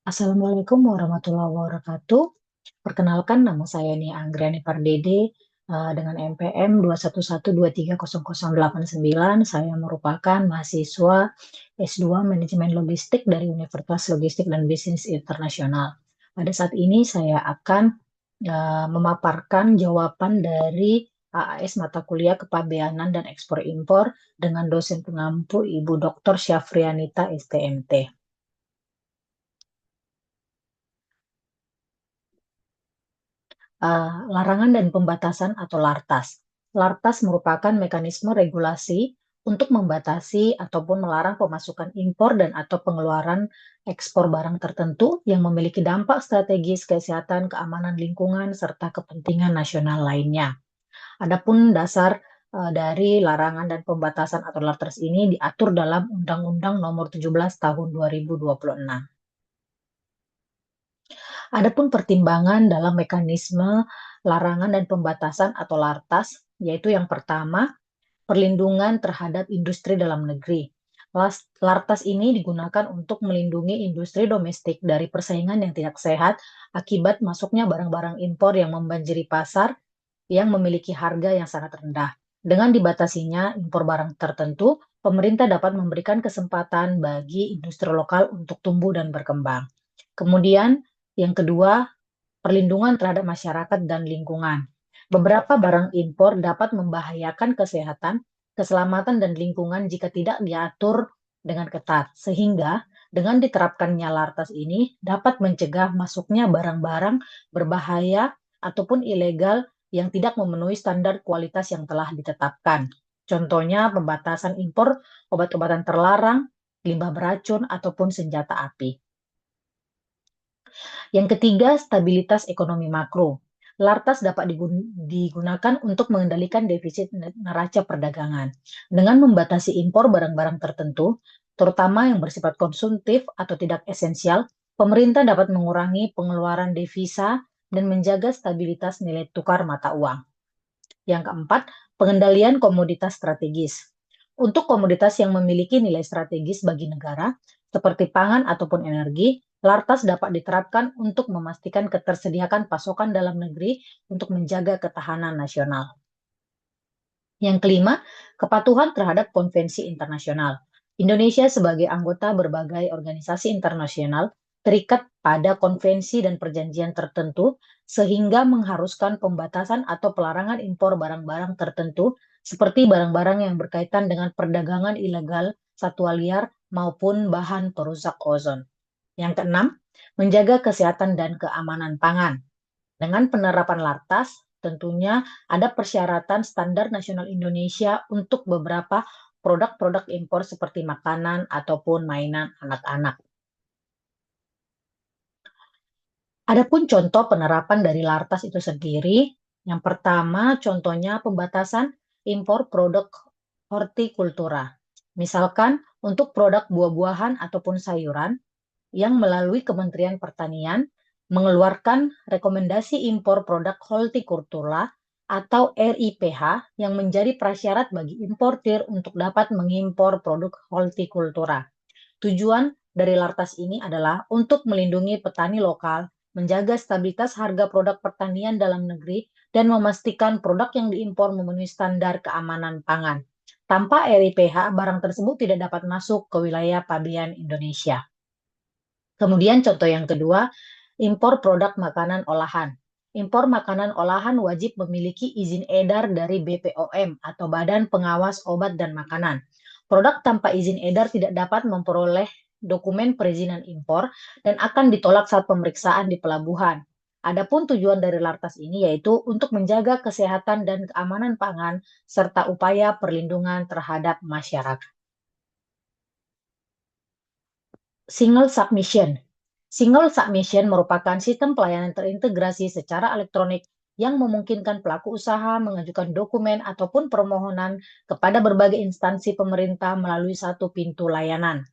Assalamualaikum warahmatullahi wabarakatuh. Perkenalkan nama saya nih Anggriani Pardede dengan NPM 211230089. Saya merupakan mahasiswa S2 Manajemen Logistik dari Universitas Logistik dan Bisnis Internasional. Pada saat ini saya akan memaparkan jawaban dari AAS mata kuliah Kepabeanan dan Ekspor Impor dengan dosen pengampu Ibu Dr. Syafrianita STMT. Larangan dan pembatasan atau LARTAS. LARTAS merupakan mekanisme regulasi untuk membatasi ataupun melarang pemasukan impor dan atau pengeluaran ekspor barang tertentu yang memiliki dampak strategis kesehatan, keamanan lingkungan, serta kepentingan nasional lainnya. Adapun dasar dari larangan dan pembatasan atau LARTAS ini diatur dalam Undang-Undang Nomor 17 Tahun 2026. Adapun pertimbangan dalam mekanisme larangan dan pembatasan atau LARTAS, yaitu yang pertama, perlindungan terhadap industri dalam negeri. LARTAS ini digunakan untuk melindungi industri domestik dari persaingan yang tidak sehat akibat masuknya barang-barang impor yang membanjiri pasar yang memiliki harga yang sangat rendah. Dengan dibatasinya impor barang tertentu, pemerintah dapat memberikan kesempatan bagi industri lokal untuk tumbuh dan berkembang. Kemudian, yang kedua, perlindungan terhadap masyarakat dan lingkungan. Beberapa barang impor dapat membahayakan kesehatan, keselamatan, dan lingkungan jika tidak diatur dengan ketat, sehingga dengan diterapkannya LARTAS ini dapat mencegah masuknya barang-barang berbahaya ataupun ilegal yang tidak memenuhi standar kualitas yang telah ditetapkan. Contohnya pembatasan impor obat-obatan terlarang, limbah beracun, ataupun senjata api. Yang ketiga, stabilitas ekonomi makro. LARTAS dapat digunakan untuk mengendalikan defisit neraca perdagangan. Dengan membatasi impor barang-barang tertentu, terutama yang bersifat konsumtif atau tidak esensial, pemerintah dapat mengurangi pengeluaran devisa dan menjaga stabilitas nilai tukar mata uang. Yang keempat, pengendalian komoditas strategis. Untuk komoditas yang memiliki nilai strategis bagi negara, seperti pangan ataupun energi, LARTAS dapat diterapkan untuk memastikan ketersediaan pasokan dalam negeri untuk menjaga ketahanan nasional. Yang kelima, kepatuhan terhadap konvensi internasional. Indonesia sebagai anggota berbagai organisasi internasional terikat pada konvensi dan perjanjian tertentu sehingga mengharuskan pembatasan atau pelarangan impor barang-barang tertentu seperti barang-barang yang berkaitan dengan perdagangan ilegal, satwa liar, maupun bahan perusak ozon. Yang keenam, menjaga kesehatan dan keamanan pangan. Dengan penerapan LARTAS, tentunya ada persyaratan standar nasional Indonesia untuk beberapa produk-produk impor seperti makanan ataupun mainan anak-anak. Adapun contoh penerapan dari LARTAS itu sendiri, yang pertama contohnya pembatasan impor produk hortikultura. Misalkan untuk produk buah-buahan ataupun sayuran yang melalui Kementerian Pertanian mengeluarkan rekomendasi impor produk hortikultura atau RIPH yang menjadi prasyarat bagi importir untuk dapat mengimpor produk hortikultura. Tujuan dari LARTAS ini adalah untuk melindungi petani lokal, menjaga stabilitas harga produk pertanian dalam negeri, dan memastikan produk yang diimpor memenuhi standar keamanan pangan. Tanpa RIPH, barang tersebut tidak dapat masuk ke wilayah pabean Indonesia. Kemudian contoh yang kedua, impor produk makanan olahan. Impor makanan olahan wajib memiliki izin edar dari BPOM atau Badan Pengawas Obat dan Makanan. Produk tanpa izin edar tidak dapat memperoleh dokumen perizinan impor dan akan ditolak saat pemeriksaan di pelabuhan. Adapun tujuan dari LARTAS ini yaitu untuk menjaga kesehatan dan keamanan pangan serta upaya perlindungan terhadap masyarakat. Single Submission. Single Submission merupakan sistem pelayanan terintegrasi secara elektronik yang memungkinkan pelaku usaha mengajukan dokumen ataupun permohonan kepada berbagai instansi pemerintah melalui satu pintu layanan.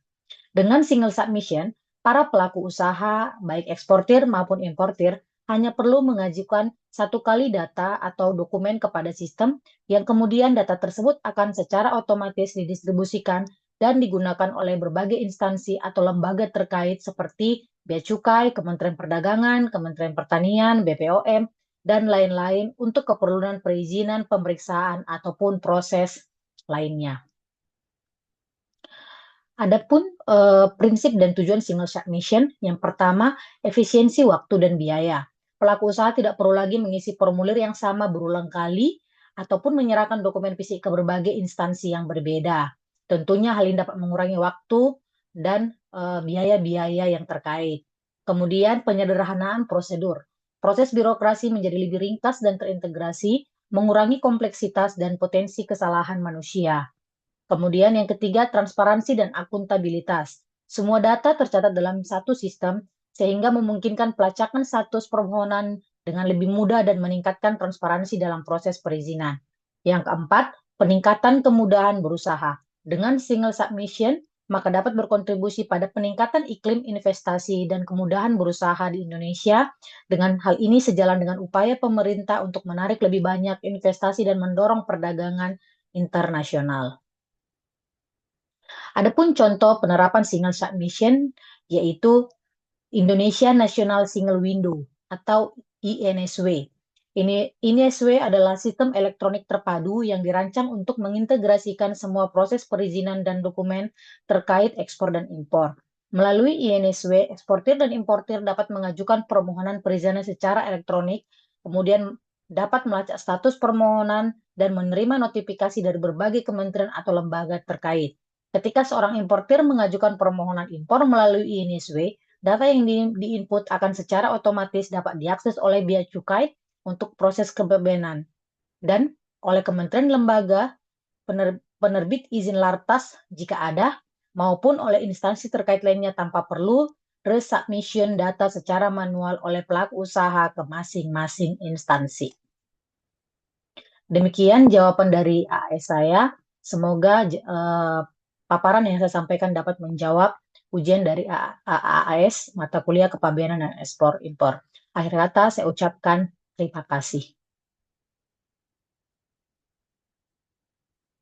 Dengan single submission, para pelaku usaha, baik eksportir maupun importir, hanya perlu mengajukan satu kali data atau dokumen kepada sistem yang kemudian data tersebut akan secara otomatis didistribusikan dan digunakan oleh berbagai instansi atau lembaga terkait seperti Bea Cukai, Kementerian Perdagangan, Kementerian Pertanian, BPOM, dan lain-lain untuk keperluan perizinan, pemeriksaan, ataupun proses lainnya. Adapun prinsip dan tujuan single submission, yang pertama, efisiensi waktu dan biaya. Pelaku usaha tidak perlu lagi mengisi formulir yang sama berulang kali ataupun menyerahkan dokumen fisik ke berbagai instansi yang berbeda. Tentunya hal ini dapat mengurangi waktu dan biaya-biaya yang terkait. Kemudian penyederhanaan prosedur. Proses birokrasi menjadi lebih ringkas dan terintegrasi, mengurangi kompleksitas dan potensi kesalahan manusia. Kemudian yang ketiga, transparansi dan akuntabilitas. Semua data tercatat dalam satu sistem sehingga memungkinkan pelacakan status permohonan dengan lebih mudah dan meningkatkan transparansi dalam proses perizinan. Yang keempat, peningkatan kemudahan berusaha. Dengan single submission, maka dapat berkontribusi pada peningkatan iklim investasi dan kemudahan berusaha di Indonesia. Dengan hal ini sejalan dengan upaya pemerintah untuk menarik lebih banyak investasi dan mendorong perdagangan internasional. Adapun contoh penerapan single submission yaitu Indonesia National Single Window atau INSW. INSW adalah sistem elektronik terpadu yang dirancang untuk mengintegrasikan semua proses perizinan dan dokumen terkait ekspor dan impor. Melalui INSW, eksportir dan importir dapat mengajukan permohonan perizinan secara elektronik, kemudian dapat melacak status permohonan dan menerima notifikasi dari berbagai kementerian atau lembaga terkait. Ketika seorang importir mengajukan permohonan impor melalui INSW, data yang diinput akan secara otomatis dapat diakses oleh Bea Cukai untuk proses kebebanan dan oleh kementerian lembaga, penerbit izin lartas jika ada, maupun oleh instansi terkait lainnya tanpa perlu resubmission data secara manual oleh pelaku usaha ke masing-masing instansi. Demikian jawaban dari AS saya. Semoga paparan yang saya sampaikan dapat menjawab ujian dari AAS, mata kuliah kepabeanan dan ekspor impor. Akhir kata saya ucapkan terima kasih.